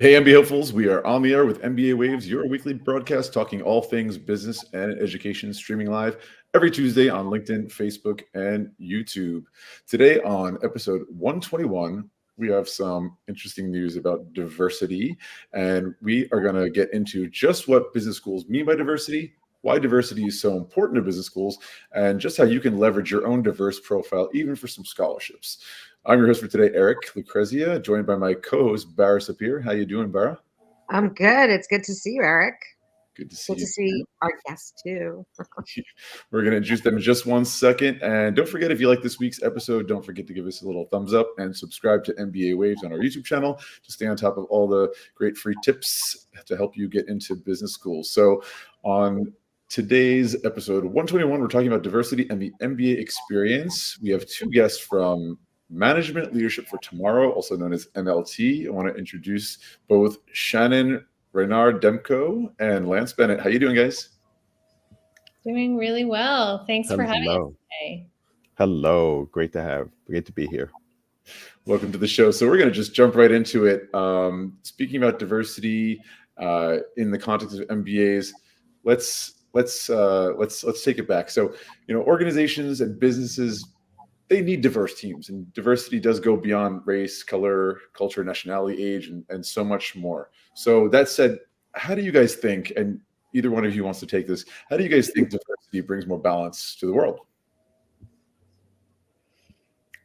Hey, MBA hopefuls, we are on the air with MBA Waves, your weekly broadcast talking all things business and education, streaming live every Tuesday on LinkedIn, Facebook, and YouTube. Today on episode 121, we have some interesting news about diversity, and we are going to get into just what business schools mean by diversity, why diversity is so important to business schools, and just how you can leverage your own diverse profile, even for some scholarships. I'm your host for today, Eric Lucrezia, joined by my co-host, Barra Sapir. How you doing, Barra? I'm good. It's good to see you, Eric. Good to see Good to you see too. our guests too. We're going to introduce them in just 1 second. And don't forget, if you like this week's episode, don't forget to give us a little thumbs up and subscribe to MBA Waves on our YouTube channel to stay on top of all the great free tips to help you get into business schools. So on today's episode 121, we're talking about diversity and the MBA experience. We have two guests from Management Leadership for Tomorrow, also known as MLT. I want to introduce both Shannon Reinard Demko and Lance Bennett. How you doing, guys? Doing really well. Thanks for having us Hello. today. Hello. Great to be here. Welcome to the show. So we're going to just jump right into it. Speaking about diversity in the context of MBAs, let's take it back. So, organizations and businesses, they need diverse teams, and diversity does go beyond race, color, culture, nationality, age, and so much more. So that said, how do you guys think, and either one of you wants to take this, how do you guys think diversity brings more balance to the world?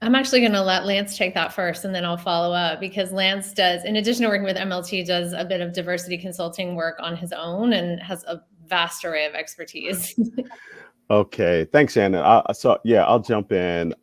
I'm actually going to let Lance take that first, and then I'll follow up, because Lance does, in addition to working with MLT, does a bit of diversity consulting work on his own and has a vast array of expertise. Okay. Thanks, Shannon. I'll jump in.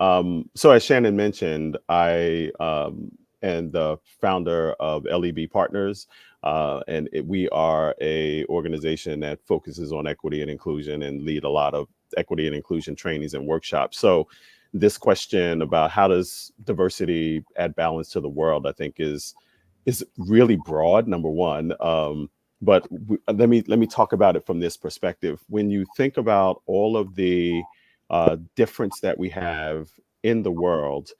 So as Shannon mentioned, I am the founder of LEB Partners, and we are a organization that focuses on equity and inclusion and lead a lot of equity and inclusion trainings and workshops. So this question about how does diversity add balance to the world, I think is really broad, number one. Let me talk about it from this perspective. When you think about all of the difference that we have in the world,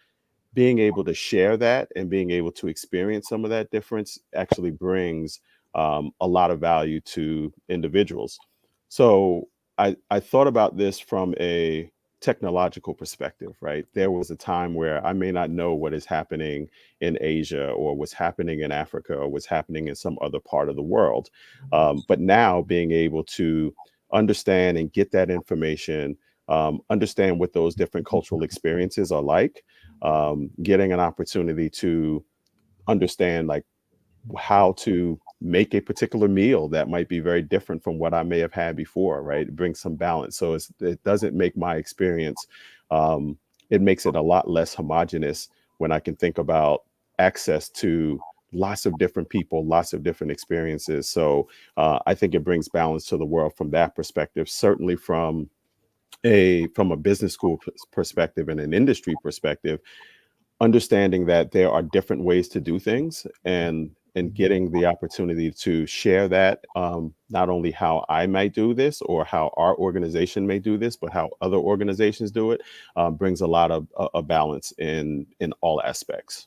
being able to share that and being able to experience some of that difference actually brings a lot of value to individuals. So I thought about this from a technological perspective, right? There was a time where I may not know what is happening in Asia or what's happening in Africa or what's happening in some other part of the world. But now being able to understand and get that information, understand what those different cultural experiences are like, getting an opportunity to understand like how to make a particular meal that might be very different from what I may have had before, right? Bring some balance. So it doesn't make my experience, it makes it a lot less homogenous when I can think about access to lots of different people, lots of different experiences. So I think it brings balance to the world from that perspective, certainly from a business school perspective and an industry perspective, understanding that there are different ways to do things and getting the opportunity to share that, not only how I might do this or how our organization may do this, but how other organizations do it, brings a lot of a balance in all aspects.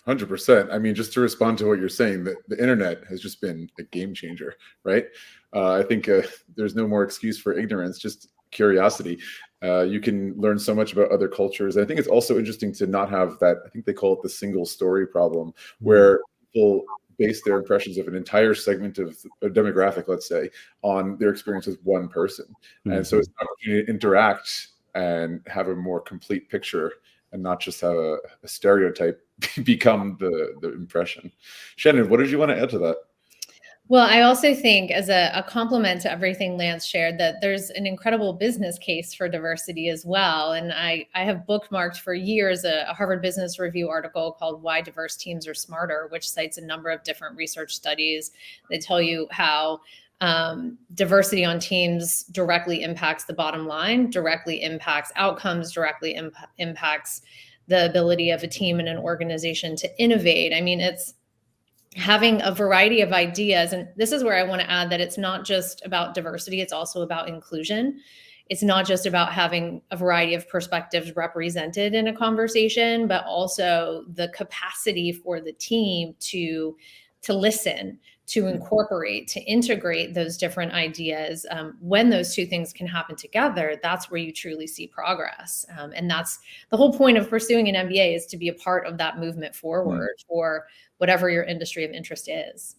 100%. I mean, just to respond to what you're saying, that the internet has just been a game changer, right? I think there's no more excuse for ignorance, just curiosity. You can learn so much about other cultures. I think it's also interesting to not have that, I think they call it the single story problem, where people base their impressions of an entire segment of a demographic, let's say, on their experience with one person. And so it's an opportunity to interact and have a more complete picture and not just have a stereotype become the impression. Shannon, what did you want to add to that? Well, I also think, as a complement to everything Lance shared, that there's an incredible business case for diversity as well. And I have bookmarked for years a Harvard Business Review article called "Why Diverse Teams Are Smarter," which cites a number of different research studies that tell you how diversity on teams directly impacts the bottom line, directly impacts outcomes, directly impacts the ability of a team and an organization to innovate. I mean, it's having a variety of ideas. And this is where I want to add that it's not just about diversity, it's also about inclusion. It's not just about having a variety of perspectives represented in a conversation, but also the capacity for the team to to listen, to incorporate, to integrate those different ideas. When those two things can happen together, that's where you truly see progress. And that's the whole point of pursuing an MBA, is to be a part of that movement forward for whatever your industry of interest is.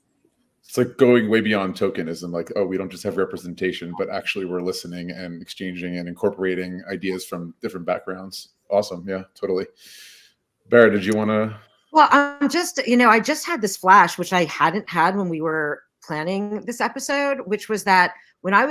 It's like going way beyond tokenism. Like, oh, we don't just have representation, but actually we're listening and exchanging and incorporating ideas from different backgrounds. Awesome. Yeah, totally. Barrett, did you want to? Well, I'm just, I just had this flash, which I hadn't had when we were planning this episode, which was that when I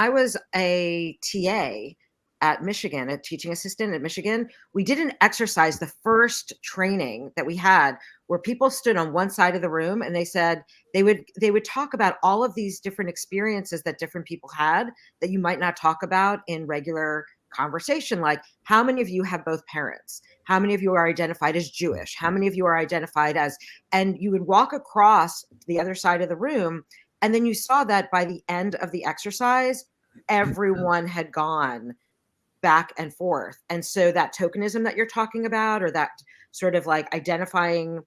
was a TA at Michigan, a teaching assistant at Michigan, we did an exercise, the first training that we had, where people stood on one side of the room and they said they would talk about all of these different experiences that different people had that you might not talk about in regular conversation. Like, how many of you have both parents? How many of you are identified as Jewish? How many of you are identified as, and you would walk across the other side of the room. And then you saw that by the end of the exercise, everyone had gone back and forth. And so that tokenism that you're talking about, or that sort of like identifying,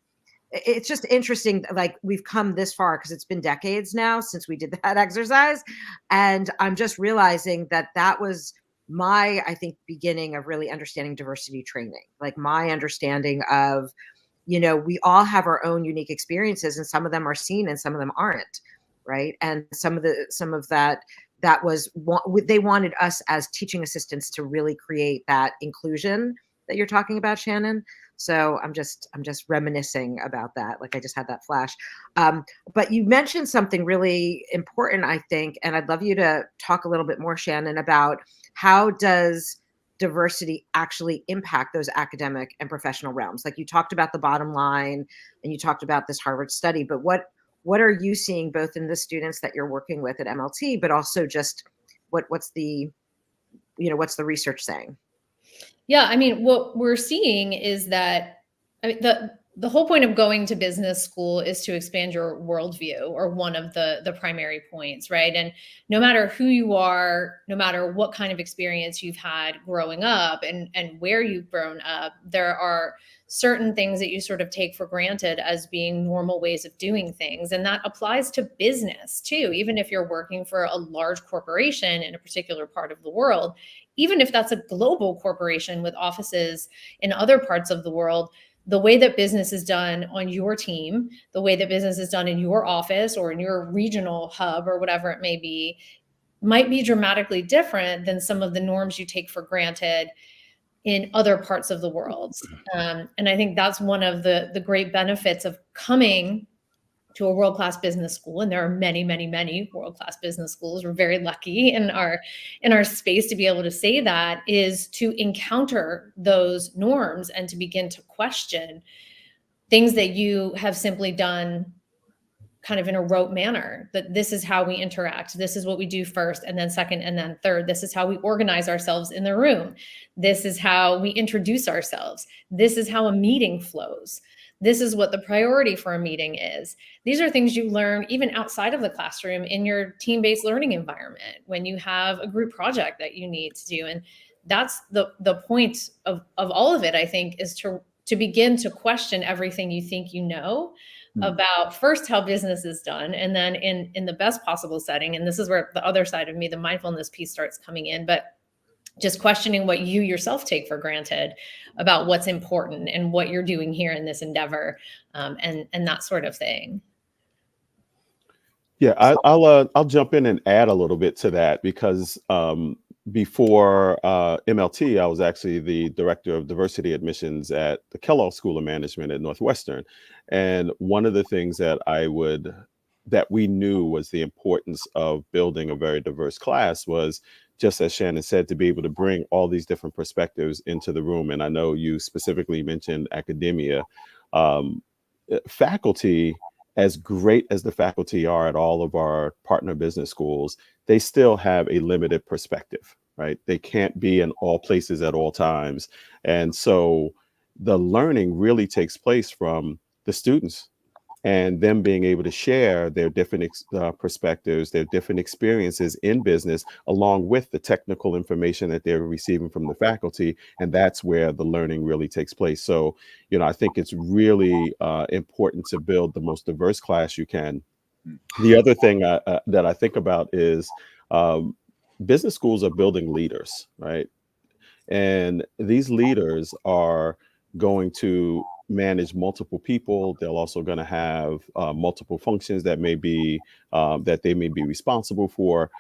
it's just interesting. Like, we've come this far because it's been decades now since we did that exercise. And I'm just realizing that that was I think, beginning of really understanding diversity training. Like, my understanding of, we all have our own unique experiences, and some of them are seen and some of them aren't. Right. And some of that was, they wanted us as teaching assistants to really create that inclusion that you're talking about, Shannon. So I'm just reminiscing about that. Like, I just had that flash. But you mentioned something really important, I think, and I'd love you to talk a little bit more, Shannon, about how does diversity actually impact those academic and professional realms? Like, you talked about the bottom line and you talked about this Harvard study, but what are you seeing both in the students that you're working with at MLT, but also just what's the research saying? Yeah, I mean, what we're seeing is that, I mean, the whole point of going to business school is to expand your worldview, or one of the primary points, right? And no matter who you are, no matter what kind of experience you've had growing up and where you've grown up, there are certain things that you sort of take for granted as being normal ways of doing things. And that applies to business too. Even if you're working for a large corporation in a particular part of the world, even if that's a global corporation with offices in other parts of the world, the way that business is done on your team, the way that business is done in your office or in your regional hub or whatever it may be, might be dramatically different than some of the norms you take for granted in other parts of the world. And I think that's one of the great benefits of coming to a world-class business school. And there are many, many, many world-class business schools. We're very lucky in our space to be able to say that, is to encounter those norms and to begin to question things that you have simply done kind of in a rote manner, that this is how we interact. This is what we do first, and then second, and then third. This is how we organize ourselves in the room. This is how we introduce ourselves. This is how a meeting flows. This is what the priority for a meeting is. These are things you learn even outside of the classroom in your team-based learning environment when you have a group project that you need to do. And that's the point of all of it, I think, is to begin to question everything you think you know about, first, how business is done, and then in the best possible setting. And this is where the other side of me, the mindfulness piece, starts coming in, but just questioning what you yourself take for granted about what's important and what you're doing here in this endeavor, and that sort of thing. Yeah, I'll jump in and add a little bit to that, because before MLT, I was actually the director of diversity admissions at the Kellogg School of Management at Northwestern. And one of the things that we knew was the importance of building a very diverse class was, just as Shannon said, to be able to bring all these different perspectives into the room. And I know you specifically mentioned academia. Faculty, as great as the faculty are at all of our partner business schools, they still have a limited perspective, right? They can't be in all places at all times. And so the learning really takes place from the students, and them being able to share their different perspectives, their different experiences in business, along with the technical information that they're receiving from the faculty. And that's where the learning really takes place. So, I think it's really important to build the most diverse class you can. The other thing that I think about is business schools are building leaders, right? And these leaders are going to manage multiple people. They're also going to have multiple functions that that they may be responsible for.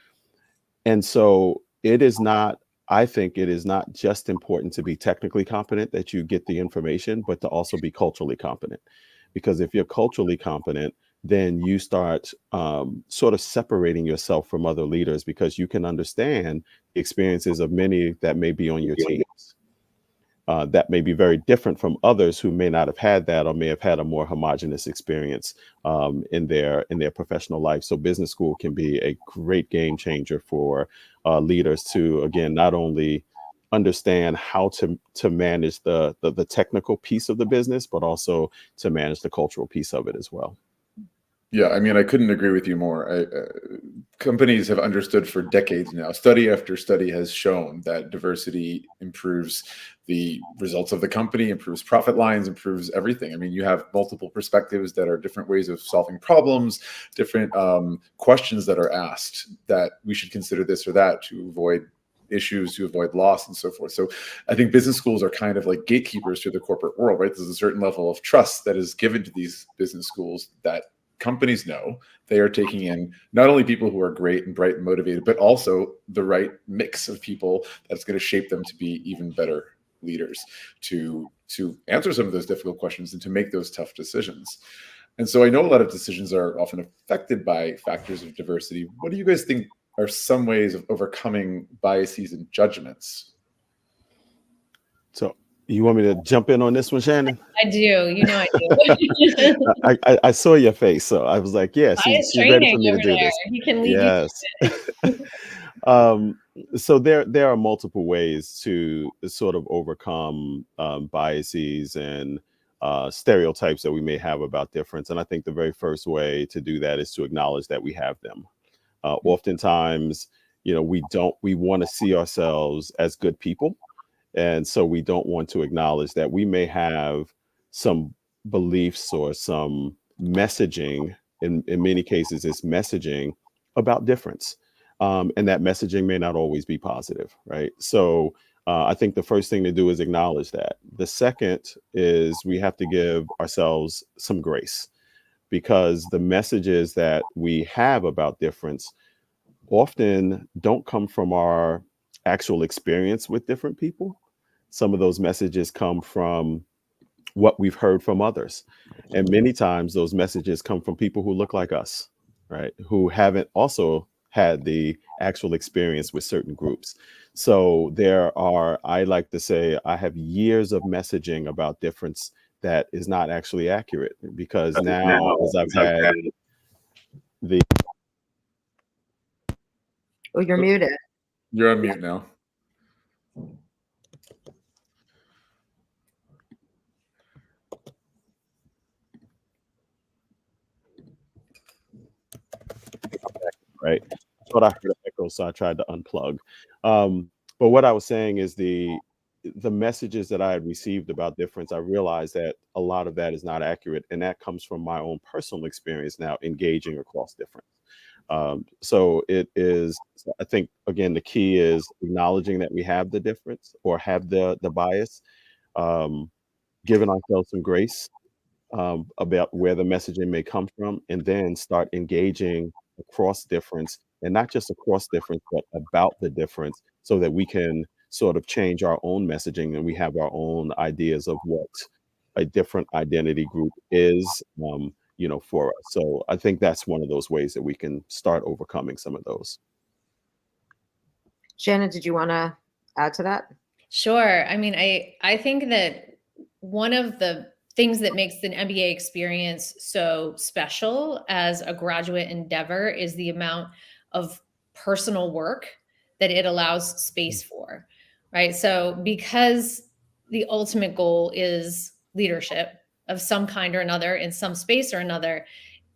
And so I think it is not just important to be technically competent, that you get the information, but to also be culturally competent. Because if you're culturally competent, then you start sort of separating yourself from other leaders, because you can understand the experiences of many that may be on your teams. That may be very different from others who may not have had that, or may have had a more homogenous experience in their professional life. So business school can be a great game changer for leaders to, again, not only understand how to manage the technical piece of the business, but also to manage the cultural piece of it as well. Yeah, I mean, I couldn't agree with you more. Companies have understood for decades now, study after study has shown that diversity improves the results of the company, improves profit lines, improves everything. I mean, you have multiple perspectives that are different ways of solving problems, different questions that are asked, that we should consider this or that to avoid issues, to avoid loss, and so forth. So I think business schools are kind of like gatekeepers to the corporate world, right? There's a certain level of trust that is given to these business schools that companies know they are taking in not only people who are great and bright and motivated, but also the right mix of people that's going to shape them to be even better leaders, to answer some of those difficult questions and to make those tough decisions. And so I know a lot of decisions are often affected by factors of diversity. What do you guys think are some ways of overcoming biases and judgments? So you want me to jump in on this one, Shannon? I do. I do. I saw your face, so I was like, yeah, she's ready for me to do this. He can lead yes. So there are multiple ways to sort of overcome biases and stereotypes that we may have about difference. And I think the very first way to do that is to acknowledge that we have them. Oftentimes, we want to see ourselves as good people. And so we don't want to acknowledge that we may have some beliefs or some messaging, in many cases it's messaging about difference. And that messaging may not always be positive, right? So I think the first thing to do is acknowledge that. The second is we have to give ourselves some grace, because the messages that we have about difference often don't come from our actual experience with different people. Some of those messages come from what we've heard from others. And many times those messages come from people who look like us, right? Who haven't also had the actual experience with certain groups. So I like to say, I have years of messaging about difference that is not actually accurate, because now as I've had the... Oh, you're muted. You're on mute now. Right. I thought I heard an echo, so I tried to unplug. But what I was saying is the messages that I had received about difference, I realized that a lot of that is not accurate. And that comes from my own personal experience now engaging across difference. So it is, I think, again, the key is acknowledging that we have the difference or have the bias, giving ourselves some grace about where the messaging may come from, and then start engaging across difference, and not just across difference, but about the difference, so that we can sort of change our own messaging and we have our own ideas of what a different identity group is, for us. So I think that's one of those ways that we can start overcoming some of those. Shannon, did you want to add to that? Sure. I mean, I think that one of the things that makes the MBA experience so special as a graduate endeavor is the amount of personal work that it allows space for, right? So because the ultimate goal is leadership, of some kind or another in some space or another,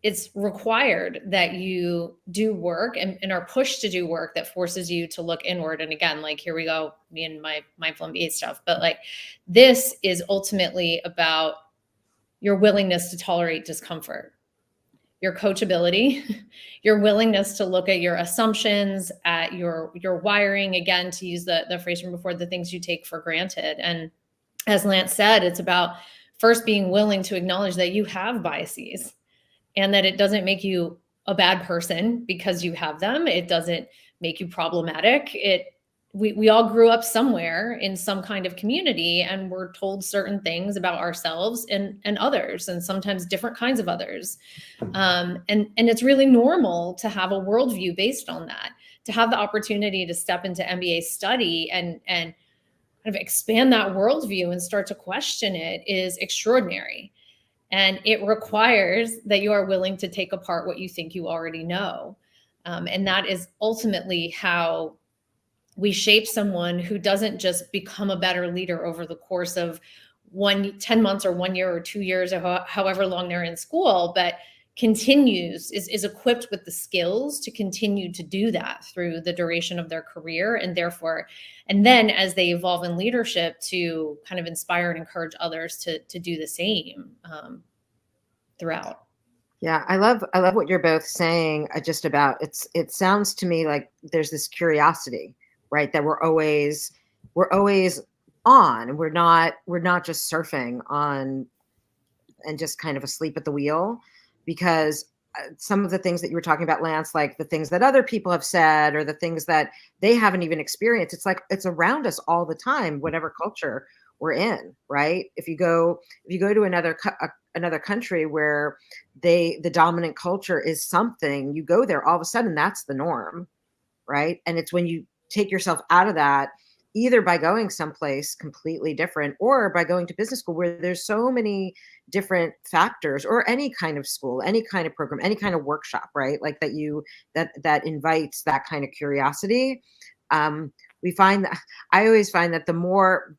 it's required that you do work and are pushed to do work that forces you to look inward. And again, like, here we go, me and my mindful MBA stuff. But like, this is ultimately about your willingness to tolerate discomfort, your coachability, your willingness to look at your assumptions, at your wiring, again, to use the phrase from before, the things you take for granted. And as Lance said, it's about first being willing to acknowledge that you have biases and that it doesn't make you a bad person because you have them. It doesn't make you problematic. We all grew up somewhere in some kind of community, and we're told certain things about ourselves and others, and sometimes different kinds of others. And it's really normal to have a worldview based on that, to have the opportunity to step into MBA study and kind of expand that worldview and start to question it is extraordinary. And it requires that you are willing to take apart what you think you already know. And that is ultimately how we shape someone who doesn't just become a better leader over the course of 10 months or 1 year or 2 years or however long they're in school, but continues, is equipped with the skills to continue to do that through the duration of their career. And then as they evolve in leadership, to kind of inspire and encourage others to do the same throughout. Yeah, I love what you're both saying just about it sounds to me like there's this curiosity, right? That we're always on. We're not just surfing on and just kind of asleep at the wheel, because some of the things that you were talking about, Lance, like the things that other people have said or the things that they haven't even experienced, it's like it's around us all the time, whatever culture we're in, right? If you go to another country where the dominant culture is something, you go there, all of a sudden that's the norm, right? And it's when you take yourself out of that, either by going someplace completely different or by going to business school where there's so many different factors, or any kind of school, any kind of program, any kind of workshop, right? Like that invites that kind of curiosity. We find that I always find that the more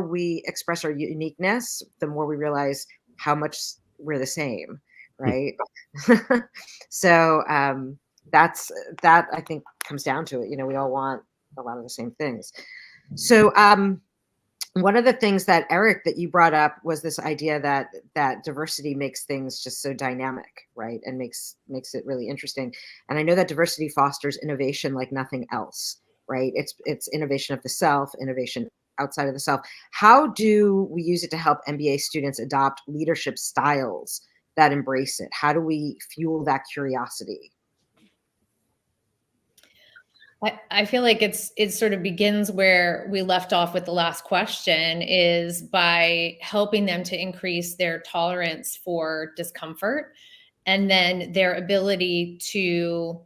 we express our uniqueness, the more we realize how much we're the same, right? So that I think comes down to it. You know, we all want a lot of the same things. So one of the things that Eric, that you brought up was this idea that diversity makes things just so dynamic, right? And makes it really interesting. And I know that diversity fosters innovation like nothing else, right? It's innovation of the self, innovation outside of the self. How do we use it to help MBA students adopt leadership styles that embrace it? How do we fuel that curiosity? I feel like it sort of begins where we left off with the last question, is by helping them to increase their tolerance for discomfort, and then their ability to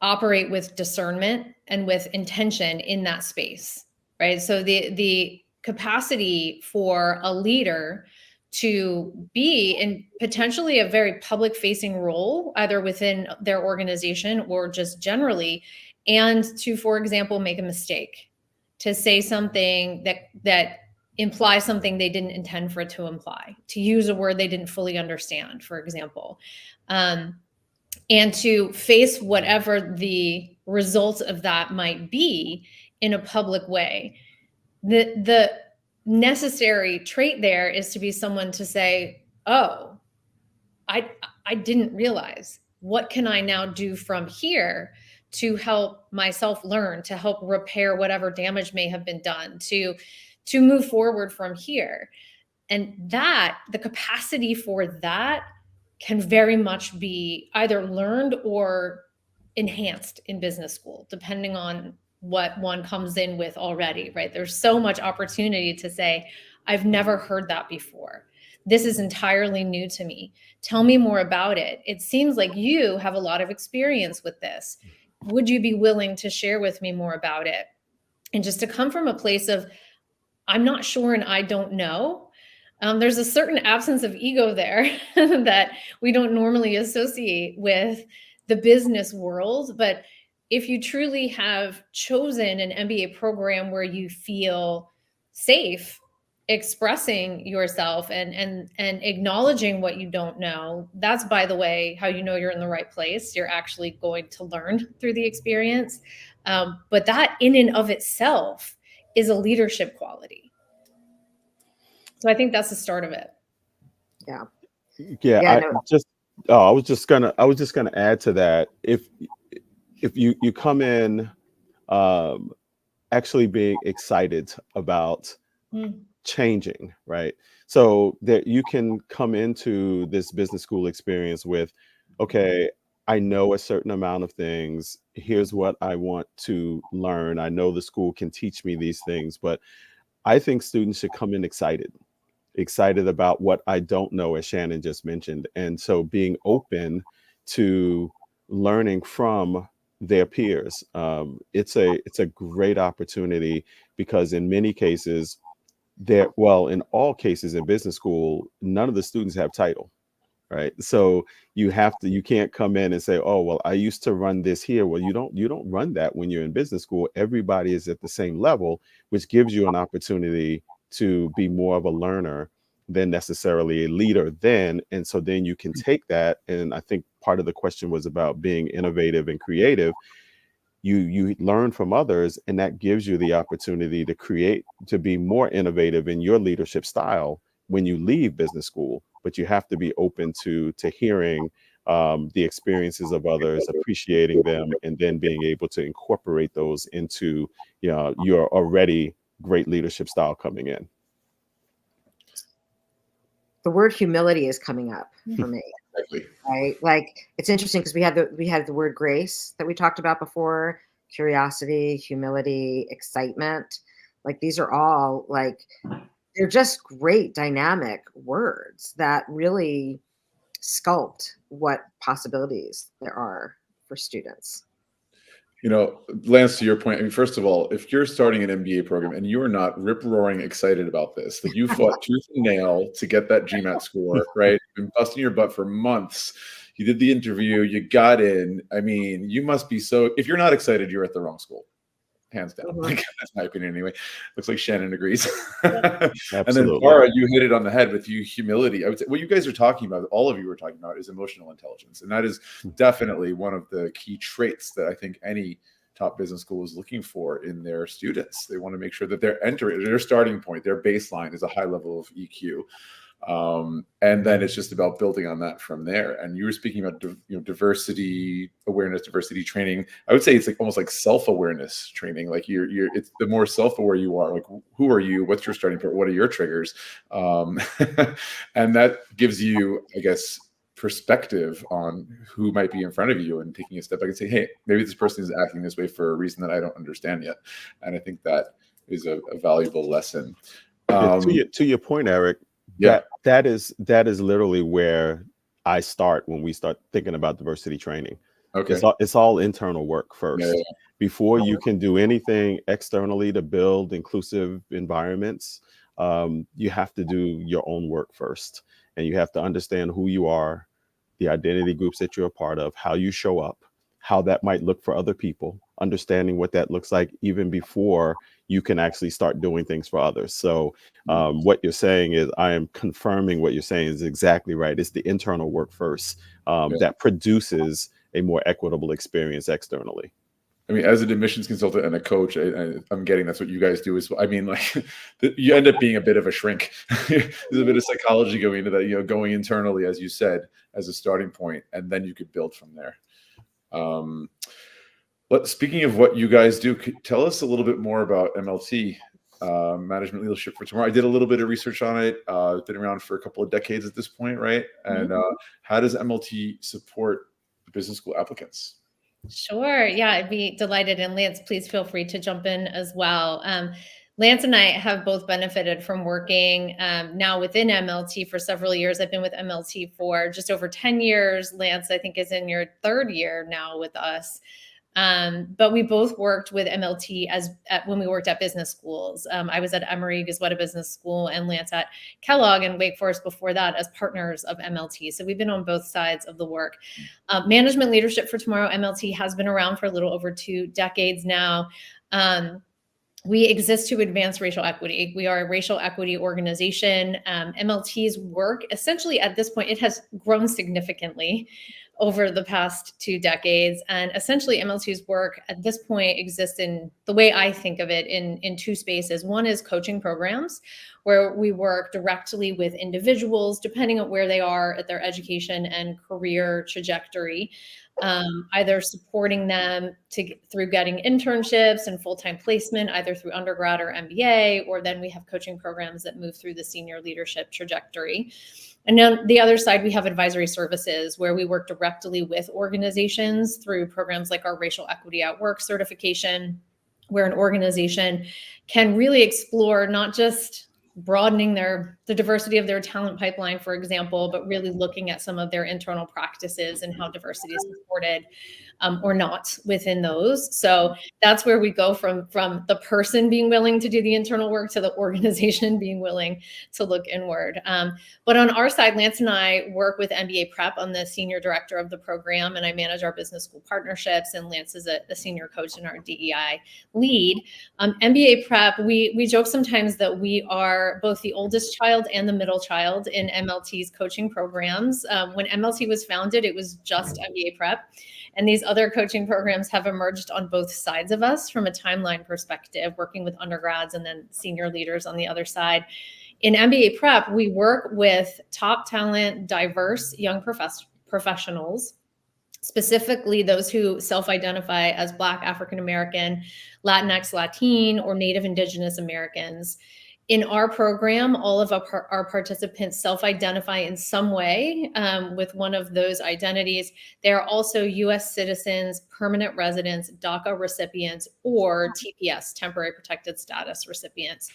operate with discernment and with intention in that space, right? So the capacity for a leader to be in potentially a very public facing role, either within their organization or just generally, and to, for example, make a mistake, to say something that implies something they didn't intend for it to imply, to use a word they didn't fully understand, for example, and to face whatever the result of that might be in a public way. The necessary trait there is to be someone to say, oh, I didn't realize. What can I now do from here to help myself learn, to help repair whatever damage may have been done, to move forward from here? And that, the capacity for that, can very much be either learned or enhanced in business school, depending on what one comes in with already, right? There's so much opportunity to say, I've never heard that before. This is entirely new to me. Tell me more about it. It seems like you have a lot of experience with this. Would you be willing to share with me more about it? And just to come from a place of, I'm not sure and I don't know. There's a certain absence of ego there that we don't normally associate with the business world. But if you truly have chosen an MBA program where you feel safe expressing yourself and acknowledging what you don't know. That's, by the way, how you know you're in the right place. You're actually going to learn through the experience. But that in and of itself is a leadership quality. So I think that's the start of it. Yeah. Yeah, Yeah, I no. I was just gonna add to that. If you come in actually being excited about changing, right? So that you can come into this business school experience with, okay, I know a certain amount of things. Here's what I want to learn. I know the school can teach me these things, but I think students should come in excited about what I don't know, as Shannon just mentioned. And so being open to learning from their peers, it's a great opportunity, because in many cases, in all cases in business school, none of the students have title, right? So you can't come in and say, oh, well, I used to run this here. Well, you don't run that when you're in business school. Everybody is at the same level, which gives you an opportunity to be more of a learner than necessarily a leader then. And so then you can take that. And I think part of the question was about being innovative and creative. You learn from others, and that gives you the opportunity to be more innovative in your leadership style when you leave business school. But you have to be open to hearing the experiences of others, appreciating them, and then being able to incorporate those into your already great leadership style coming in. The word humility is coming up for me. Exactly. Right? Like, it's interesting because we had the word grace that we talked about before, curiosity, humility, excitement. Like, these are all like, they're just great dynamic words that really sculpt what possibilities there are for students. Lance, to your point, I mean, first of all, if you're starting an MBA program and you are not rip-roaring excited about this, that you fought tooth and nail to get that GMAT score, right? You've been busting your butt for months. You did the interview, you got in. I mean, you must be if you're not excited, you're at the wrong school. Hands down. Mhm. Like, that's my opinion anyway. Looks like Shannon agrees. And then Absolutely. Bara, you hit it on the head with humility. I would say what you guys are talking about, all of you are talking about, is emotional intelligence. And that is definitely one of the key traits that I think any top business school is looking for in their students. They want to make sure that their starting point, their baseline is a high level of EQ. And then it's just about building on that from there. And you were speaking about diversity awareness, diversity training. I would say it's like almost like self-awareness training. Like it's the more self-aware you are, like, who are you? What's your starting point? What are your triggers? And that gives you, I guess, perspective on who might be in front of you, and taking a step back and say, hey, maybe this person is acting this way for a reason that I don't understand yet. And I think that is a valuable lesson. To your point, Eric, yeah, that is literally where I start when we start thinking about diversity training. okay. It's all internal work first. Yeah. Before you can do anything externally to build inclusive environments, you have to do your own work first. And you have to understand who you are, the identity groups that you're a part of, how you show up, how that might look for other people, understanding what that looks like even before you can actually start doing things for others. So what you're saying is, I am confirming what you're saying is exactly right. It's the internal work first that produces a more equitable experience externally. I mean, as an admissions consultant and a coach, I'm getting that's what you guys do as well. I mean, like, you end up being a bit of a shrink. There's a bit of psychology going into that, going internally, as you said, as a starting point, and then you could build from there. Speaking of what you guys do, tell us a little bit more about MLT, Management Leadership for Tomorrow. I did a little bit of research on it. It's been around for a couple of decades at this point, right? And how does MLT support business school applicants? Sure. Yeah, I'd be delighted. And Lance, please feel free to jump in as well. Lance and I have both benefited from working now within MLT for several years. I've been with MLT for just over 10 years. Lance, I think, is in your third year now with us. But we both worked with MLT when we worked at business schools. I was at Emory Gazetta Business School, and Lance at Kellogg and Wake Forest before that as partners of MLT. So we've been on both sides of the work. Management Leadership for Tomorrow, MLT, has been around for a little over 2 decades now. we exist to advance racial equity. We are a racial equity organization. MLT's work, essentially at this point, it has grown significantly over the past 2 decades. And essentially MLT's work at this point exists in the way I think of it in 2 spaces. One is coaching programs, where we work directly with individuals, depending on where they are at their education and career trajectory, either supporting them through getting internships and full-time placement, either through undergrad or MBA, or then we have coaching programs that move through the senior leadership trajectory. And then the other side, we have advisory services, where we work directly with organizations through programs like our Racial Equity at Work certification, where an organization can really explore not just broadening the diversity of their talent pipeline, for example, but really looking at some of their internal practices and how diversity is supported or not within those. So that's where we go from the person being willing to do the internal work to the organization being willing to look inward. But on our side, Lance and I work with MBA Prep. I'm the senior director of the program, and I manage our business school partnerships, and Lance is a senior coach and our DEI lead. MBA Prep, we joke sometimes that we are both the oldest child and the middle child in MLT's coaching programs. When MLT was founded, it was just MBA Prep. And these other coaching programs have emerged on both sides of us from a timeline perspective, working with undergrads and then senior leaders on the other side. In MBA Prep, we work with top talent, diverse young professionals, specifically those who self-identify as Black, African American, Latinx, Latin, or Native Indigenous Americans. In our program, all of our participants self-identify in some way with one of those identities. They are also U.S. citizens, permanent residents, DACA recipients, or TPS, temporary protected status recipients.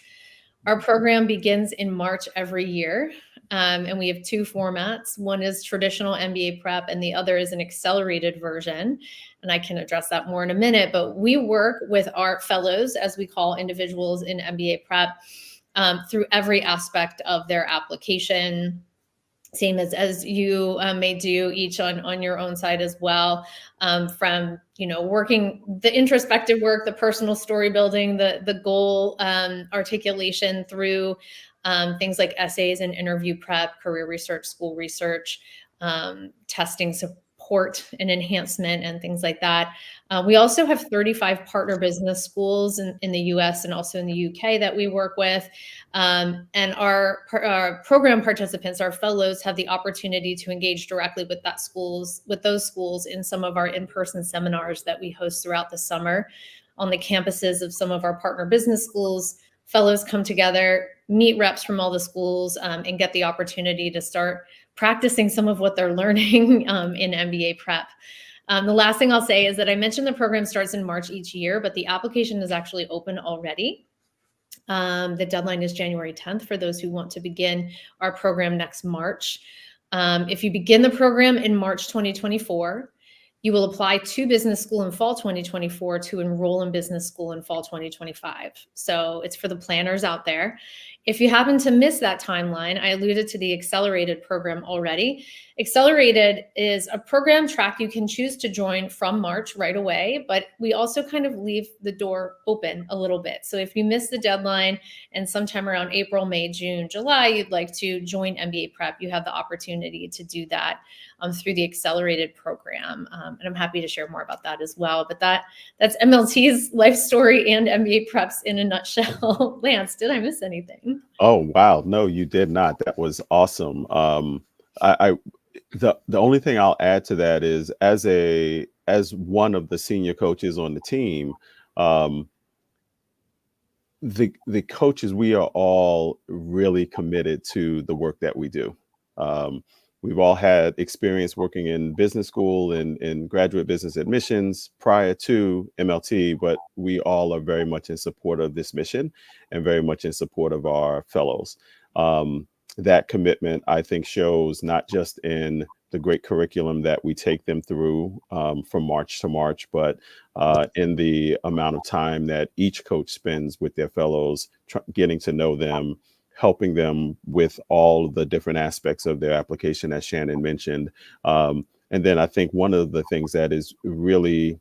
Our program begins in March every year, and we have 2 formats. One is traditional MBA Prep, and the other is an accelerated version. And I can address that more in a minute, but we work with our fellows, as we call individuals in MBA Prep, through every aspect of their application, same as you may do each on your own side as well, from working the introspective work, the personal story building, the goal articulation, through things like essays and interview prep, career research, school research, testing support and enhancement, and things like that. We also have 35 partner business schools in the US and also in the UK that we work with. And our program participants, our fellows, have the opportunity to engage directly with those schools in some of our in-person seminars that we host throughout the summer on the campuses of some of our partner business schools. Fellows come together, meet reps from all the schools, and get the opportunity to start practicing some of what they're learning in MBA Prep. The last thing I'll say is that I mentioned the program starts in March each year, but the application is actually open already. The deadline is January 10th for those who want to begin our program next March. If you begin the program in March 2024, you will apply to business school in fall 2024 to enroll in business school in fall 2025. So it's for the planners out there. If you happen to miss that timeline, I alluded to the accelerated program already. Accelerated is a program track you can choose to join from March right away, but we also kind of leave the door open a little bit. So if you miss the deadline and sometime around April, May, June, July, you'd like to join MBA Prep, you have the opportunity to do that through the accelerated program. And I'm happy to share more about that as well. But that's MLT's life story and MBA Preps in a nutshell. Lance, did I miss anything? Oh, wow. No, you did not. That was awesome. The only thing I'll add to that is, as one of the senior coaches on the team, the coaches, we are all really committed to the work that we do. We've all had experience working in business school and in graduate business admissions prior to MLT, but we all are very much in support of this mission and very much in support of our fellows. That commitment, I think, shows not just in the great curriculum that we take them through from March to March, but in the amount of time that each coach spends with their fellows, getting to know them, helping them with all the different aspects of their application, as Shannon mentioned. And then I think one of the things that is really,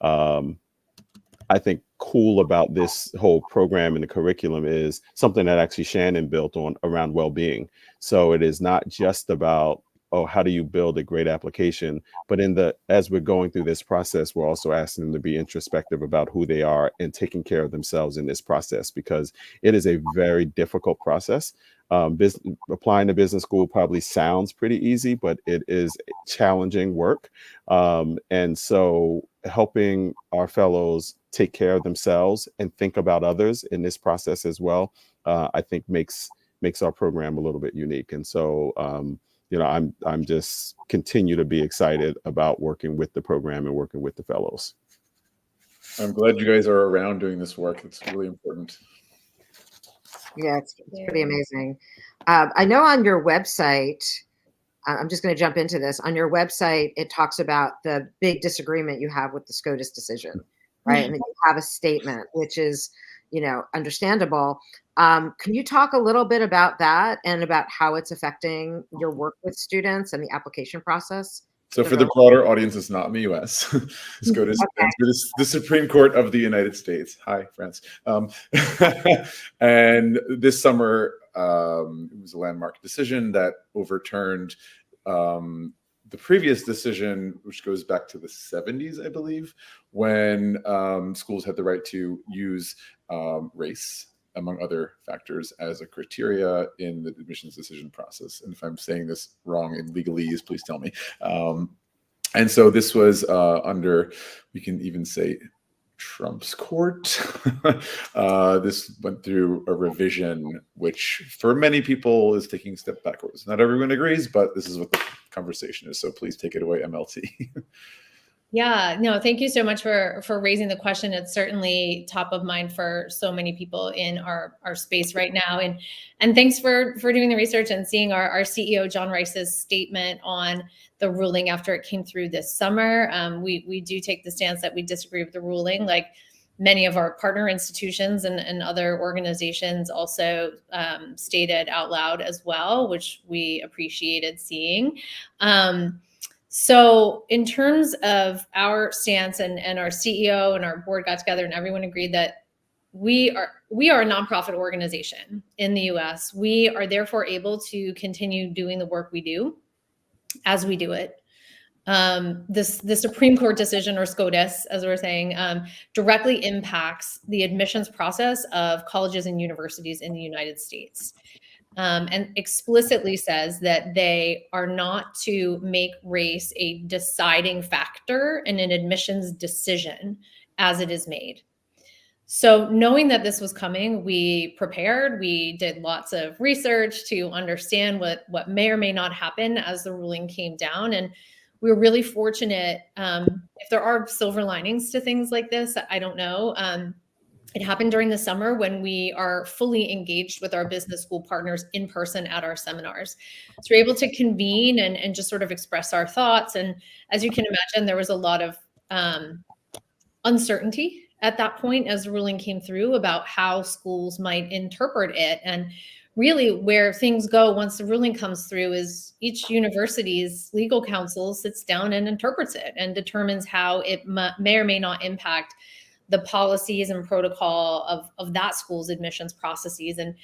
I think, cool about this whole program and the curriculum is something that actually Shannon built on around well-being. So it is not just about, oh, how do you build a great application? But as we're going through this process, we're also asking them to be introspective about who they are and taking care of themselves in this process, because it is a very difficult process. Applying to business school probably sounds pretty easy, but it is challenging work. And so helping our fellows take care of themselves and think about others in this process as well, I think makes our program a little bit unique. And so, I'm just continue to be excited about working with the program and working with the fellows. I'm glad you guys are around doing this work. It's really important. Yeah, it's pretty amazing. I know on your website, I'm just going to jump into this. On your website, it talks about the big disagreement you have with the SCOTUS decision, right? And then you have a statement, which is, understandable. Can you talk a little bit about that and about how it's affecting your work with students and the application process? So for the broader audience, it's not in the U.S. SCOTUS stands for the Supreme Court of the United States. Hi, France. And this summer, it was a landmark decision that overturned the previous decision, which goes back to the 70s, I believe, when schools had the right to use race, among other factors, as a criteria in the admissions decision process. And if I'm saying this wrong in legalese, please tell me. And so this was under, we can even say, Trump's court. This went through a revision, which for many people is taking a step backwards. Not everyone agrees, but this is what the conversation is. So please take it away, MLT. Yeah, no, thank you so much for raising the question. It's certainly top of mind for so many people in our space right now. And thanks for doing the research and seeing our CEO, John Rice's statement on the ruling after it came through this summer. We do take the stance that we disagree with the ruling, like many of our partner institutions and other organizations also stated out loud as well, which we appreciated seeing. So in terms of our stance and our CEO and our board got together and everyone agreed that we are a nonprofit organization in the US. We are therefore able to continue doing the work we do as we do it. The Supreme Court decision, or SCOTUS, as we're saying, directly impacts the admissions process of colleges and universities in the United States. And explicitly says that they are not to make race a deciding factor in an admissions decision as it is made. So knowing that this was coming, we prepared, we did lots of research to understand what may or may not happen as the ruling came down. And we were really fortunate. If there are silver linings to things like this, I don't know. It happened during the summer when we are fully engaged with our business school partners in person at our seminars. So we're able to convene and just sort of express our thoughts. And as you can imagine, there was a lot of uncertainty at that point as the ruling came through about how schools might interpret it. And really where things go once the ruling comes through is each university's legal counsel sits down and interprets it and determines how it may or may not impact the policies and protocol of that school's admissions processes. And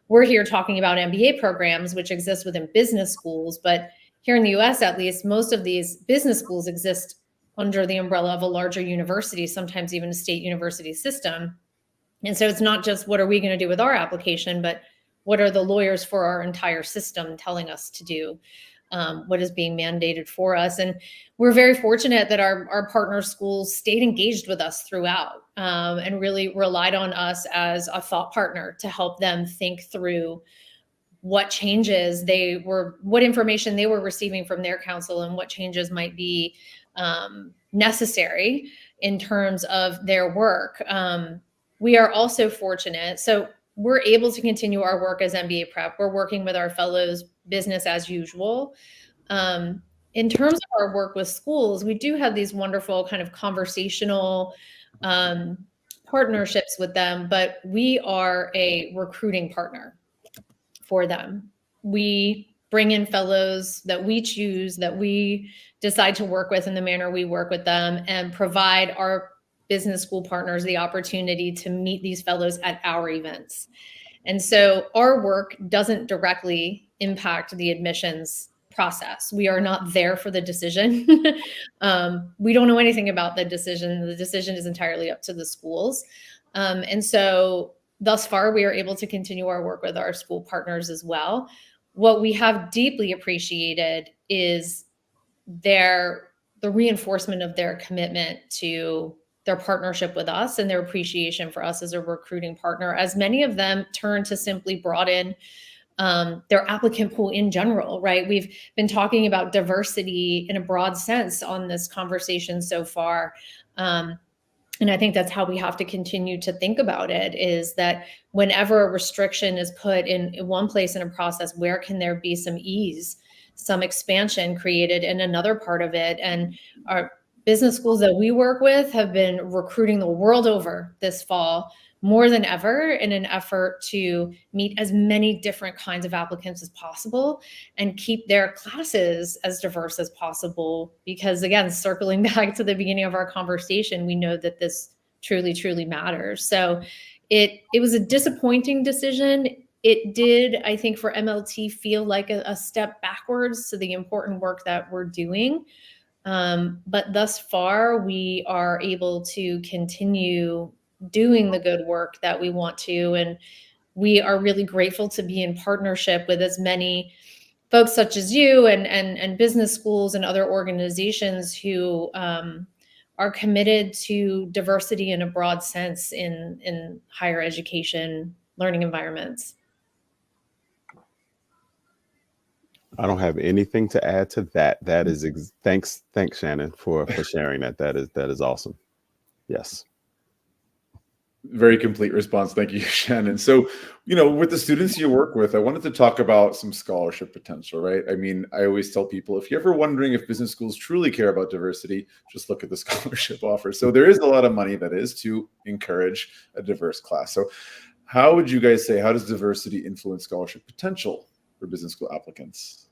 we're here talking about MBA programs, which exist within business schools. But here in the US, at least, most of these business schools exist under the umbrella of a larger university, sometimes even a state university system. And so it's not just what are we going to do with our application, but what are the lawyers for our entire system telling us to do? What is being mandated for us. And we're very fortunate that our partner schools stayed engaged with us throughout and really relied on us as a thought partner to help them think through what changes what information they were receiving from their counsel and what changes might be necessary in terms of their work. We are also fortunate. So we're able to continue our work as MBA Prep. We're working with our fellows business as usual. In terms of our work with schools, we do have these wonderful kind of conversational partnerships with them, but we are a recruiting partner for them. We bring in fellows that we choose, that we decide to work with in the manner we work with them, and provide our business school partners the opportunity to meet these fellows at our events. And so our work doesn't directly impact the admissions process. We are not there for the decision. We don't know anything about the decision. The decision is entirely up to the schools. And so thus far, we are able to continue our work with our school partners as well. What we have deeply appreciated is the reinforcement of their commitment to their partnership with us and their appreciation for us as a recruiting partner, as many of them turn to simply broaden their applicant pool in general, right? We've been talking about diversity in a broad sense on this conversation so far. And I think that's how we have to continue to think about it, is that whenever a restriction is put in one place in a process, where can there be some ease, some expansion created in another part of it? And our business schools that we work with have been recruiting the world over this fall more than ever in an effort to meet as many different kinds of applicants as possible and keep their classes as diverse as possible. Because again, circling back to the beginning of our conversation, we know that this truly, truly matters. So it was a disappointing decision. It did, I think, for MLT feel like a step backwards to the important work that we're doing. But thus far, we are able to continue doing the good work that we want to. And we are really grateful to be in partnership with as many folks such as you and business schools and other organizations who are committed to diversity in a broad sense in higher education learning environments. I don't have anything to add to that. That is thanks, Shannon, for sharing that. That is awesome. Yes. Very complete response. Thank you, Shannon. So, with the students you work with, I wanted to talk about some scholarship potential, right? I mean, I always tell people, if you're ever wondering if business schools truly care about diversity, just look at the scholarship offer. So there is a lot of money that is to encourage a diverse class. So how would you guys say, how does diversity influence scholarship potential for business school applicants?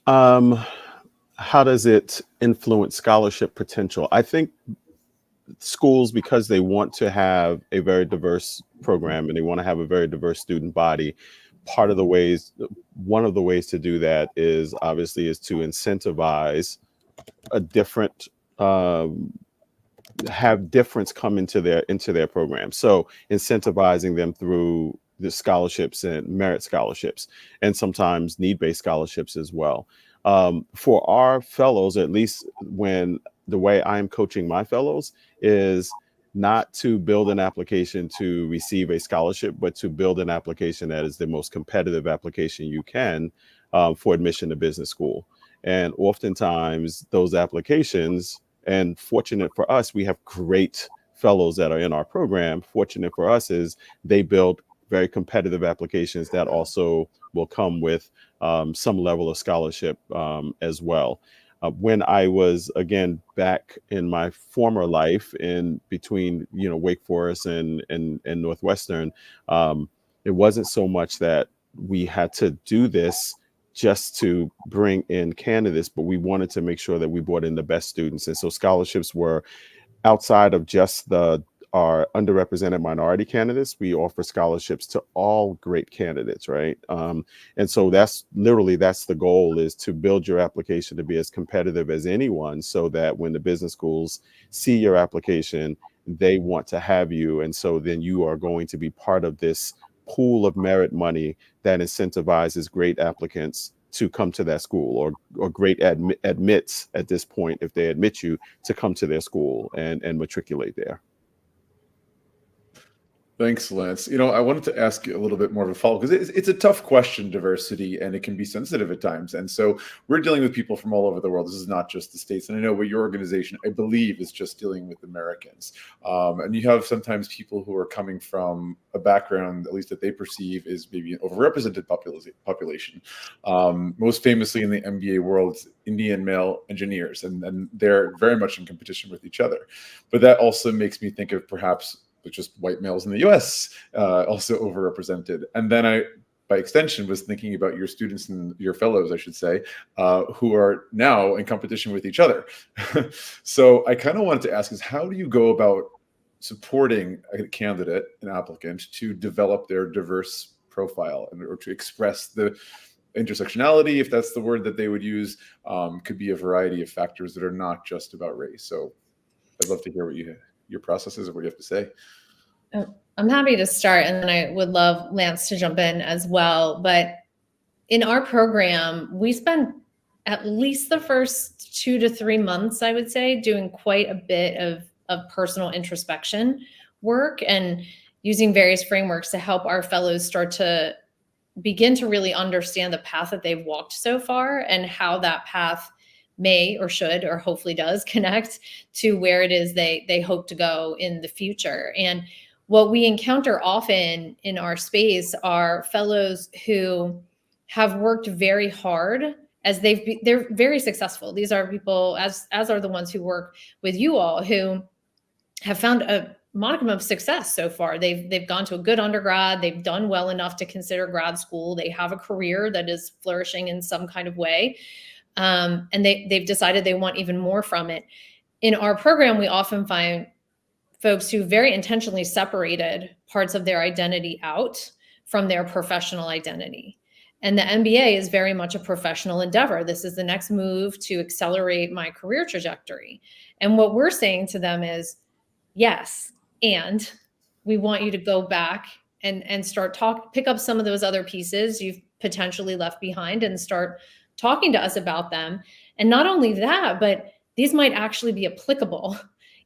How does it influence scholarship potential? I think schools, because they want to have a very diverse program and they want to have a very diverse student body, one of the ways to do that is to incentivize a different, have difference come into their program. So incentivizing them through the scholarships and merit scholarships, and sometimes need-based scholarships as well. For our fellows, at least the way I'm coaching my fellows is not to build an application to receive a scholarship, but to build an application that is the most competitive application you can for admission to business school. And oftentimes those applications, and fortunate for us, we have great fellows that are in our program. Fortunate for us is they build very competitive applications that also will come with some level of scholarship as well. When I was, again, back in my former life in between, Wake Forest and Northwestern, it wasn't so much that we had to do this just to bring in candidates, but we wanted to make sure that we brought in the best students. And so scholarships were outside of just our underrepresented minority candidates. We offer scholarships to all great candidates, right? And so that's the goal, is to build your application to be as competitive as anyone, so that when the business schools see your application, they want to have you. And so then you are going to be part of this pool of merit money that incentivizes great applicants to come to that school, or great admits at this point, if they admit you, to come to their school and matriculate there. Thanks, Lance. I wanted to ask you a little bit more of a follow-up, because it's a tough question, diversity, and it can be sensitive at times. And so we're dealing with people from all over the world. This is not just the States. And I know what your organization, I believe, is just dealing with Americans. And you have sometimes people who are coming from a background, at least that they perceive, is maybe an overrepresented population. Most famously in the MBA world, Indian male engineers, and they're very much in competition with each other. But that also makes me think of perhaps just white males in the US also overrepresented. And then by extension, was thinking about your students and your fellows, I should say, who are now in competition with each other. So I kind of wanted to ask is, how do you go about supporting a candidate, an applicant, to develop their diverse profile or to express the intersectionality, if that's the word that they would use? Could be a variety of factors that are not just about race. So I'd love to hear what your process is or what you have to say. I'm happy to start, and then I would love Lance to jump in as well. But in our program, we spend at least the first 2 to 3 months, I would say, doing quite a bit of personal introspection work and using various frameworks to help our fellows start to begin to really understand the path that they've walked so far and how that path may or should or hopefully does connect to where it is they hope to go in the future. And what we encounter often in our space are fellows who have worked very hard as they're very successful. These are people, as are the ones who work with you all, who have found a modicum of success so far. They've gone to a good undergrad. They've done well enough to consider grad school. They have a career that is flourishing in some kind of way. And they've decided they want even more from it. In our program, we often find folks who very intentionally separated parts of their identity out from their professional identity. And the MBA is very much a professional endeavor. This is the next move to accelerate my career trajectory. And what we're saying to them is, yes, and we want you to go back and start pick up some of those other pieces you've potentially left behind and start talking to us about them. And not only that, but these might actually be applicable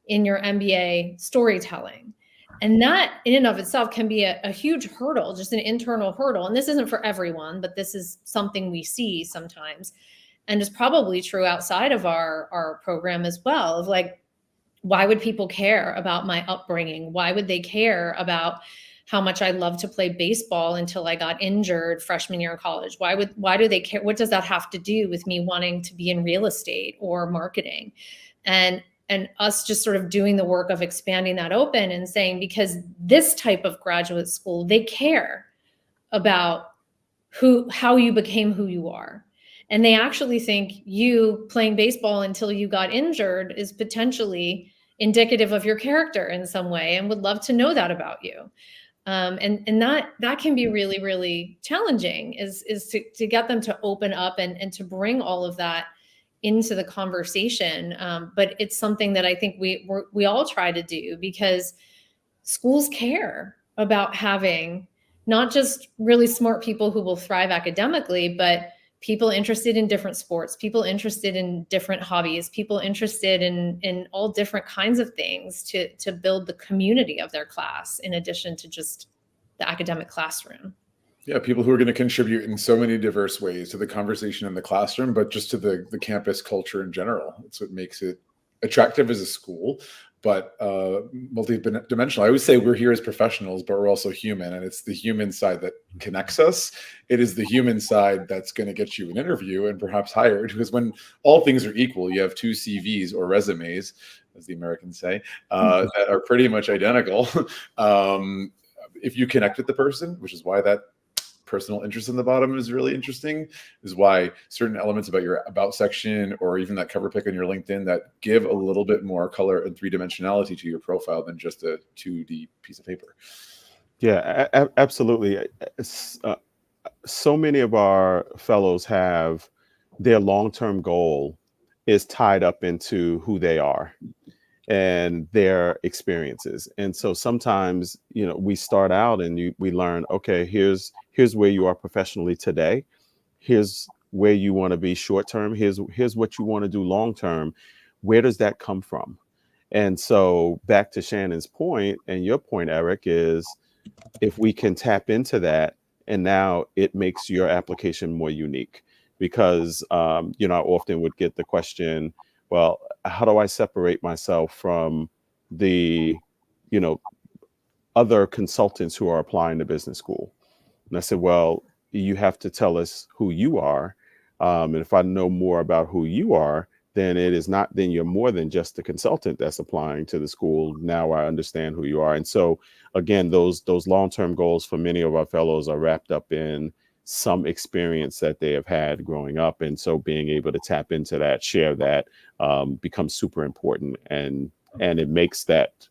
in your MBA storytelling. And that in and of itself can be a huge hurdle, just an internal hurdle. And this isn't for everyone, but this is something we see sometimes. And it's probably true outside of our program as well, of like, why would people care about my upbringing? Why would they care about how much I love to play baseball until I got injured freshman year of college? Why do they care? What does that have to do with me wanting to be in real estate or marketing? And us just sort of doing the work of expanding that open and saying, because this type of graduate school, they care about how you became who you are. And they actually think you playing baseball until you got injured is potentially indicative of your character in some way and would love to know that about you. And that can be really, really challenging is to get them to open up and to bring all of that into the conversation. But it's something that I think we all try to do, because schools care about having not just really smart people who will thrive academically, but people interested in different sports, people interested in different hobbies, people interested in all different kinds of things to build the community of their class in addition to just the academic classroom. Yeah, people who are going to contribute in so many diverse ways to the conversation in the classroom, but just to the campus culture in general. It's what makes it attractive as a school, but multidimensional. I always say we're here as professionals, but we're also human, and it's the human side that connects us. It is the human side that's going to get you an interview and perhaps hired, because when all things are equal, you have two CVs or resumes, as the Americans say, that are pretty much identical. If you connect with the person, which is why that personal interest in the bottom is really interesting, is why certain elements about your about section or even that cover pic on your LinkedIn that give a little bit more color and three-dimensionality to your profile than just a 2D piece of paper. Yeah, absolutely. So many of our fellows have their long-term goal is tied up into who they are and their experiences. And so sometimes, we start out and we learn, okay, here's where you are professionally today. Here's where you want to be short term. Here's what you want to do long term. Where does that come from? And so back to Shannon's point and your point, Eric, is if we can tap into that, and now it makes your application more unique, because I often would get the question, well, how do I separate myself from the other consultants who are applying to business school? And I said, well, you have to tell us who you are. And if I know more about who you are, then then you're more than just the consultant that's applying to the school. Now I understand who you are. And so again, those long-term goals for many of our fellows are wrapped up in some experience that they have had growing up. And so being able to tap into that, share that, becomes super important. And it makes that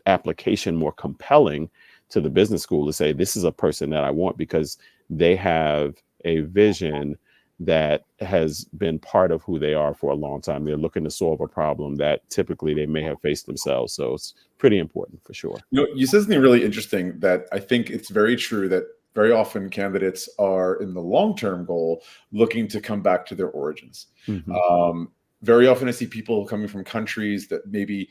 application more compelling to the business school to say, this is a person that I want because they have a vision that has been part of who they are for a long time. They're looking to solve a problem that typically they may have faced themselves. So it's pretty important for sure. You said something really interesting that I think it's very true, that very often candidates are in the long-term goal looking to come back to their origins. Mm-hmm. Very often I see people coming from countries that maybe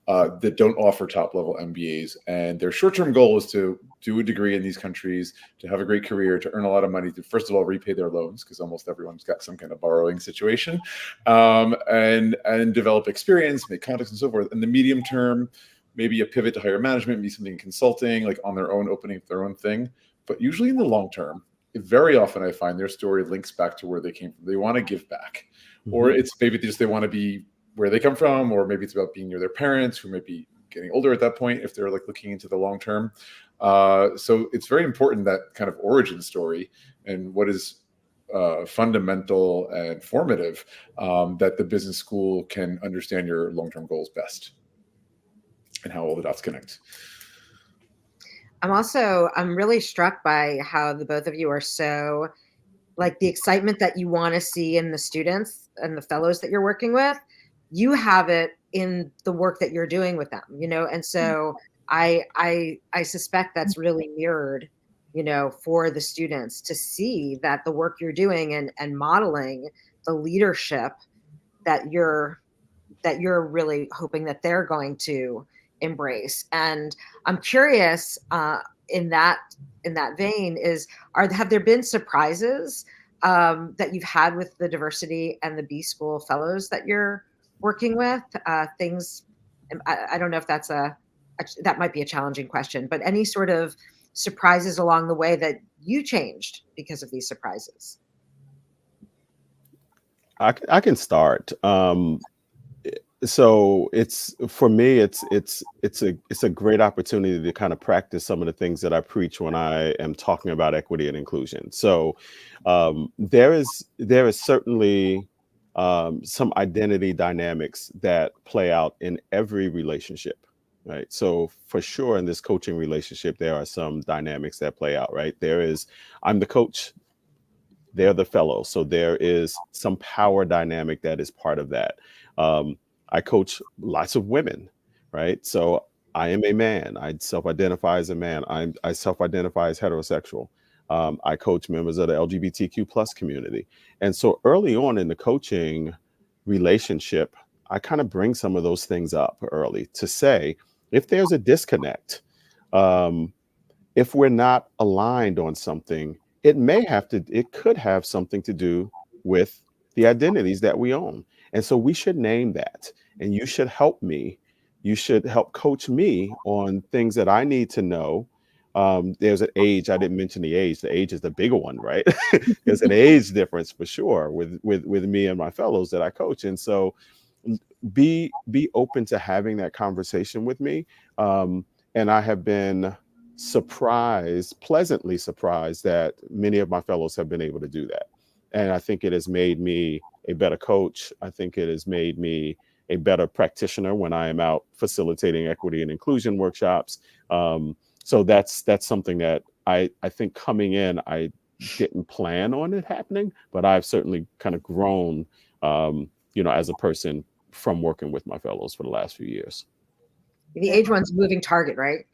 that don't offer top-level MBAs, and their short-term goal is to do a degree in these countries, to have a great career, to earn a lot of money, to first of all repay their loans, because almost everyone's got some kind of borrowing situation, and develop experience, make contacts, and so forth. In the medium term, maybe a pivot to higher management, maybe something in consulting, like on their own, opening their own thing. But usually in the long term, very often I find their story links back to where they came from. They want to give back, or it's maybe they want to be where they come from, or maybe it's about being near their parents who might be getting older at that point if they're like looking into the long term. So it's very important, that kind of origin story and what is fundamental and formative, that the business school can understand your long-term goals best and how all the dots connect. I'm really struck by how the both of you are so, like, the excitement that you want to see in the students and the fellows that you're working with, you have it in the work that you're doing with them, and so I suspect that's really mirrored, for the students to see that the work you're doing and modeling the leadership that you're really hoping that they're going to embrace. And I'm curious, in that vein, have there been surprises that you've had with the diversity and the B School fellows that you're working with? Things, I don't know if that might be a challenging question, but any sort of surprises along the way that you changed because of these surprises? I can start. So for me, it's a great opportunity to kind of practice some of the things that I preach when I am talking about equity and inclusion. So there is certainly some identity dynamics that play out in every relationship, right? So for sure, in this coaching relationship, there are some dynamics that play out, right? I'm the coach, they're the fellow. So there is some power dynamic that is part of that. I coach lots of women, right? So I am a man. I self-identify as a man. I self-identify as heterosexual. I coach members of the LGBTQ plus community. And so early on in the coaching relationship, I kind of bring some of those things up early to say, if there's a disconnect, if we're not aligned on something, it could have something to do with the identities that we own. And so we should name that. And you should help me. You should help coach me on things that I need to know. There's an age. I didn't mention the age. The age is the bigger one, right? There's an age difference for sure with me and my fellows that I coach. And so be open to having that conversation with me. And I have been pleasantly surprised that many of my fellows have been able to do that. And I think it has made me a better coach. I think it has made me a better practitioner when I am out facilitating equity and inclusion workshops. So that's something that I think coming in, I didn't plan on it happening, but I've certainly kind of grown, as a person from working with my fellows for the last few years. The age one's a moving target, right?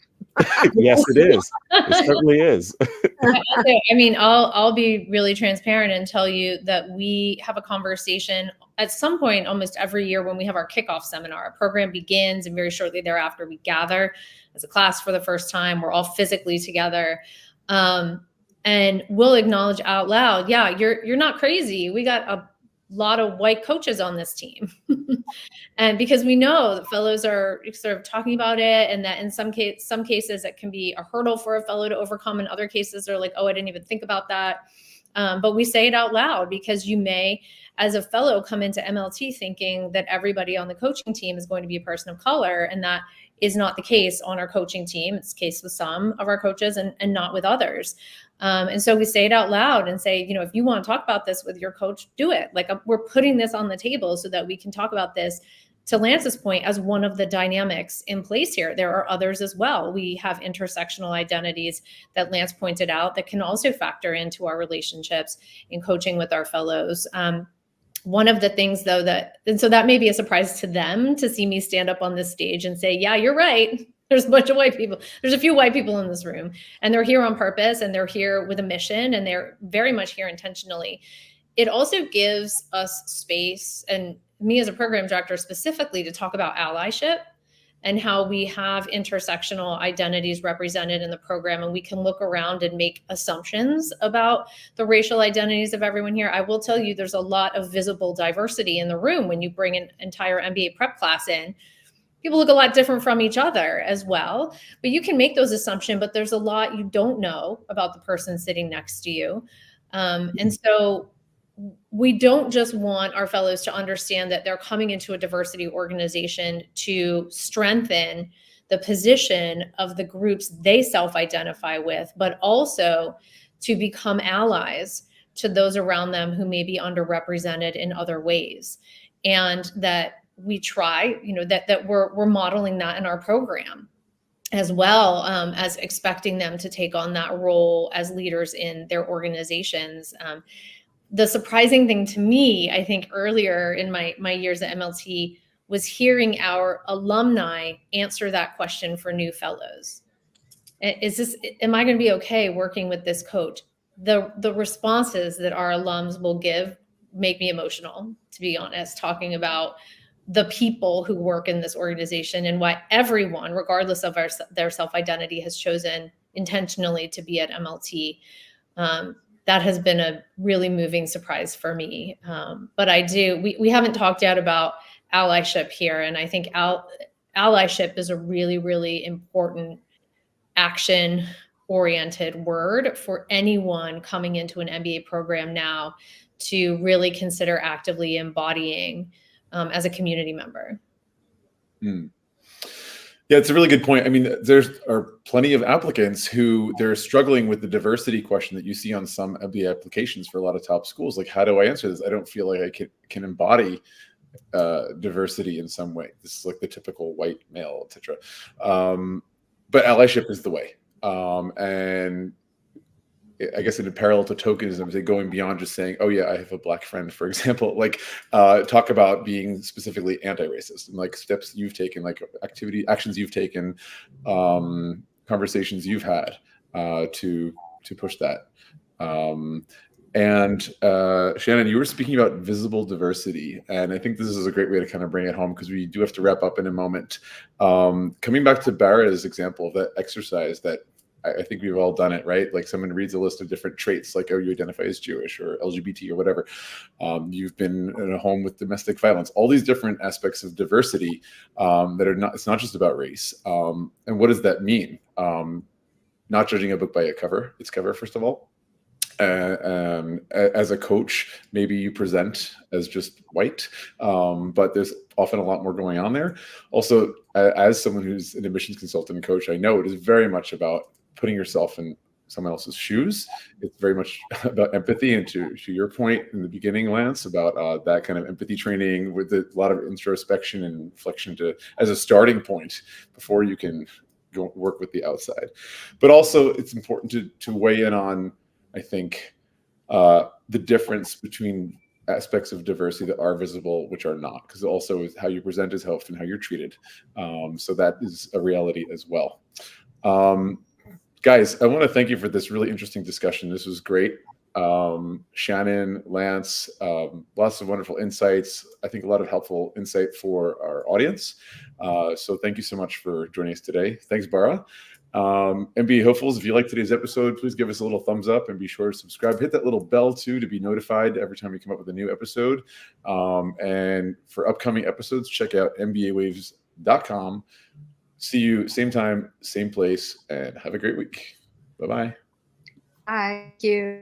Yes, it is. It certainly is. I mean, I'll be really transparent and tell you that we have a conversation at some point almost every year when we have our kickoff seminar. Our program begins, and very shortly thereafter, we gather as a class for the first time. We're all physically together. And we'll acknowledge out loud, yeah, you're not crazy. We got a lot of white coaches on this team. And because we know the fellows are sort of talking about it, and that in some cases it can be a hurdle for a fellow to overcome. In other cases, they're like, oh, I didn't even think about that. But we say it out loud because you may, as a fellow, come into MLT thinking that everybody on the coaching team is going to be a person of color, and that is not the case on our coaching team. It's the case with some of our coaches and not with others. And so we say it out loud and say, you know, if you want to talk about this with your coach, do it. Like, we're putting this on the table so that we can talk about this, to Lance's point, as one of the dynamics in place here. There are others as well. We have intersectional identities that Lance pointed out that can also factor into our relationships in coaching with our fellows. One of the things, though, and so that may be a surprise to them to see me stand up on this stage and say, yeah, you're right. There's a bunch of white people. There's a few white people in this room, and they're here on purpose, and they're here with a mission, and they're very much here intentionally. It also gives us space, and me as a program director specifically, to talk about allyship and how we have intersectional identities represented in the program, and we can look around and make assumptions about the racial identities of everyone here. I will tell you, there's a lot of visible diversity in the room when you bring an entire MBA prep class in. People look a lot different from each other as well, but you can make those assumptions, but there's a lot you don't know about the person sitting next to you. And so we don't just want our fellows to understand that they're coming into a diversity organization to strengthen the position of the groups they self-identify with, but also to become allies to those around them who may be underrepresented in other ways. And that we try, you know, that we're modeling that in our program, as well as expecting them to take on that role as leaders in their organizations. The surprising thing to me, I think, earlier in my years at MLT, was hearing our alumni answer that question for new fellows. Am I going to be okay working with this coach? The responses that our alums will give make me emotional, to be honest, talking about the people who work in this organization and why everyone, regardless of their self-identity, has chosen intentionally to be at MLT. That has been a really moving surprise for me. But we haven't talked yet about allyship here. And I think allyship is a really, really important action-oriented word for anyone coming into an MBA program now to really consider actively embodying as a community member. Yeah, it's a really good point. I mean, there are plenty of applicants who they're struggling with the diversity question that you see on some MBA applications for a lot of top schools. Like, how do I answer this? I don't feel like I can embody diversity in some way. This is like the typical white male, etc. But allyship is the way. And I guess in a parallel to tokenism, going beyond just saying, oh yeah, I have a black friend, for example, like talk about being specifically anti-racist and like steps you've taken, like actions you've taken, conversations you've had to push that. And Shannon, you were speaking about visible diversity, and I think this is a great way to kind of bring it home because we do have to wrap up in a moment. Coming back to Bara's example of that exercise that I think we've all done it, right? Like someone reads a list of different traits, like, oh, you identify as Jewish or LGBT or whatever. You've been in a home with domestic violence, all these different aspects of diversity that are not, it's not just about race. And what does that mean? Not judging a book by its cover, first of all. As a coach, maybe you present as just white, but there's often a lot more going on there. Also, as someone who's an admissions consultant and coach, I know it is very much about putting yourself in someone else's shoes. It's very much about empathy. And to your point in the beginning, Lance, about that kind of empathy training with a lot of introspection and reflection as a starting point before you can go work with the outside. But also it's important to weigh in on, I think, the difference between aspects of diversity that are visible, which are not, because also how you present is how often how you're treated. So that is a reality as well. Guys, I want to thank you for this really interesting discussion. This was great. Shannon, Lance, lots of wonderful insights. I think a lot of helpful insight for our audience. So thank you so much for joining us today. Thanks, Bara. MBA hopefuls, if you like today's episode, please give us a little thumbs up and be sure to subscribe. Hit that little bell too to be notified every time we come up with a new episode. And for upcoming episodes, check out mbawaves.com. See you same time, same place, and have a great week. Bye-bye. Thank you.